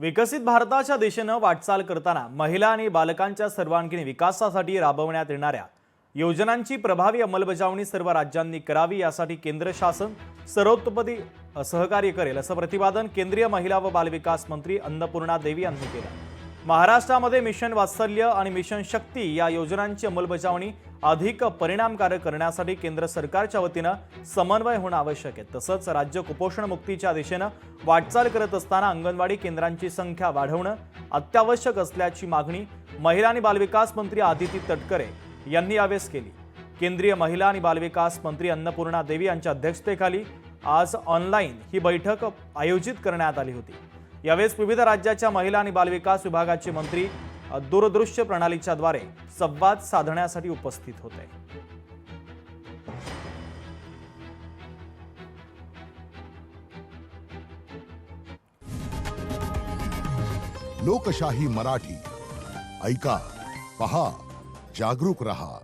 विकसित भारताच्या दिशेने वाटचाल करताना महिला आणि बालकांच्या सर्वांगीण विकासासाठी राबवण्यात येणाऱ्या योजनांची प्रभावी अंमलबजावणी सर्व राज्यांनी करावी, यासाठी केंद्र शासन सर्वतोपरी सहकार्य करेल, असं प्रतिपादन केंद्रीय महिला व बालविकास मंत्री अन्नपूर्णा देवी यांनी केलं। महाराष्ट्रामध्ये मिशन वात्सल्य आणि मिशन शक्ती या योजनांची अंमलबजावणी अधिक परिणामकारक करण्यासाठी केंद्र सरकारच्या वतीने समन्वय होणे आवश्यक आहे। तसंच राज्य कुपोषण मुक्तीच्या दिशेने वाटचाल करत असताना अंगणवाडी केंद्रांची संख्या वाढवणे अत्यावश्यक असल्याची मागणी महिला आणि बालविकास मंत्री आदिती तटकरे यांनी यावेळी केली। केंद्रीय महिला आणि बालविकास मंत्री अन्नपूर्णा देवी यांच्या अध्यक्षतेखाली आज ऑनलाईन ही बैठक आयोजित करण्यात आली होती। यावेळी विविध राज्याच्या महिला आणि बालविकास विभागाचे मंत्री दूरदृश्य प्रणालीच्या द्वारे संवाद साधण्यासाठी उपस्थित होते। लोकशाही मराठी ऐका, पहा, जागरूक रहा।